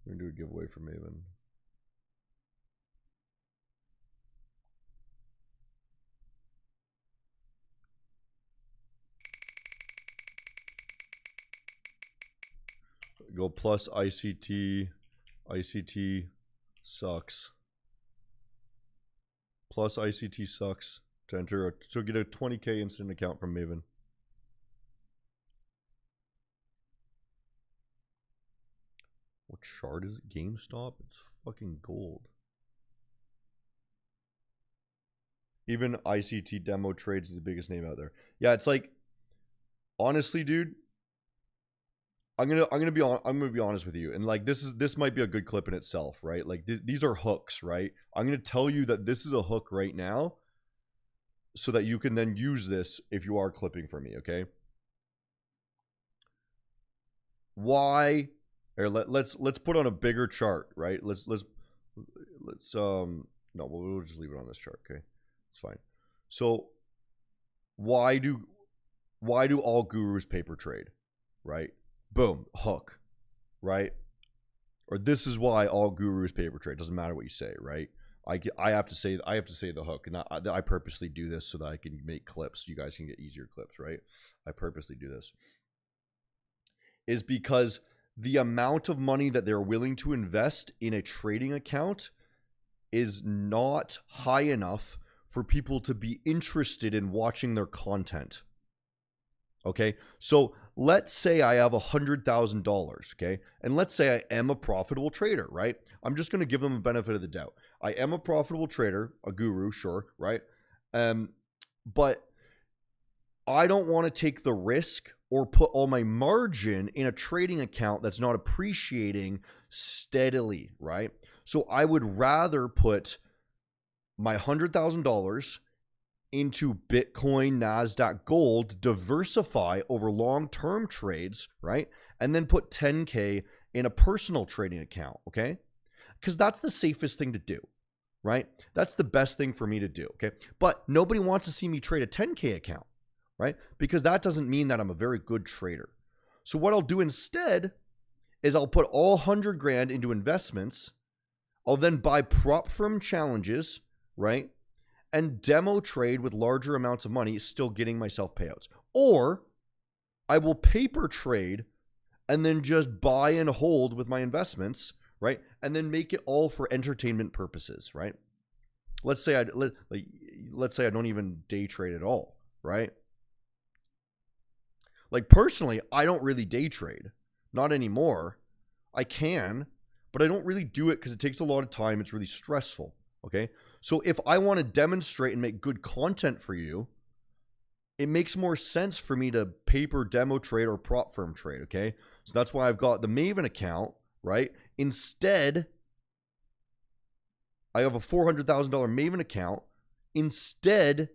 a giveaway for Maven. Go plus ICT. ICT sucks. Plus ICT sucks to enter. So get a 20K instant account from Maven. What chart is it? GameStop? It's fucking gold. Even ICT demo trades is the biggest name out there. Yeah, it's like, honestly, dude, I'm gonna be honest with you, and like this might be a good clip in itself, right? Like these are hooks, right? I'm gonna tell you that this is a hook right now, so that you can then use this if you are clipping for me, okay? Why? Or let's put on a bigger chart, right? Let's no, we'll just leave it on this chart, okay? It's fine. So why do all gurus paper trade, right? Boom, hook, right? Or this is why all gurus paper trade. Doesn't matter what you say, right? I have to say the hook, and I purposely do this so that I can make clips. You guys can get easier clips, right? I purposely do this is because the amount of money that they're willing to invest in a trading account is not high enough for people to be interested in watching their content. Okay, so let's say I have $100,000, okay? And let's say I am a profitable trader, right? I'm just going to give them a benefit of the doubt. I am a profitable trader, a guru, sure, right? But I don't want to take the risk or put all my margin in a trading account that's not appreciating steadily, right? So I would rather put my $100,000 into Bitcoin, NASDAQ, gold, diversify over long-term trades, right? And then put 10K in a personal trading account, okay? Because that's the safest thing to do, right? That's the best thing for me to do, okay? But nobody wants to see me trade a 10K account, right? Because that doesn't mean that I'm a very good trader. So what I'll do instead is I'll put all 100 grand into investments. I'll then buy prop firm challenges, right? And demo trade with larger amounts of money, still getting myself payouts. Or I will paper trade and then just buy and hold with my investments, right? And then make it all for entertainment purposes, right? Let's say I don't even day trade at all, right? Like personally, I don't really day trade. Not anymore. I can, but I don't really do it because it takes a lot of time. It's really stressful, okay? So if I want to demonstrate and make good content for you, it makes more sense for me to paper demo trade or prop firm trade, okay? So that's why I've got the Maven account, right? Instead, I have a $400,000 Maven account instead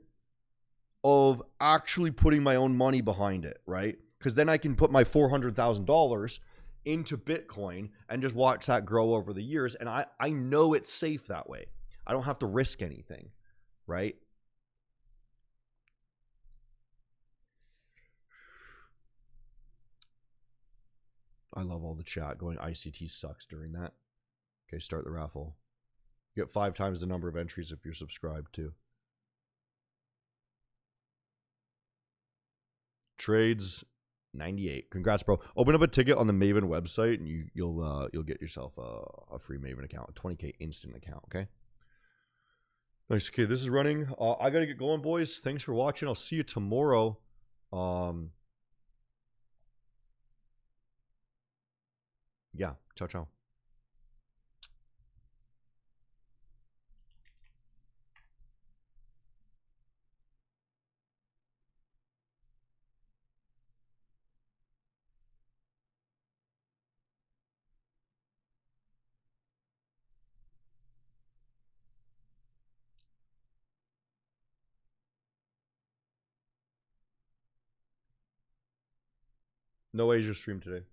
of actually putting my own money behind it, right? Because then I can put my $400,000 into Bitcoin and just watch that grow over the years. And I know it's safe that way. I don't have to risk anything, right? I love all the chat going ICT sucks during that. Okay, start the raffle. You get 5 times the number of entries if you're subscribed too. Trades 98. Congrats, bro. Open up a ticket on the Maven website and you'll get yourself a free Maven account, a 20K instant account, okay? Nice. Okay, this is running. I gotta get going, boys. Thanks for watching. I'll see you tomorrow. Yeah. Ciao, ciao. No Asia stream today.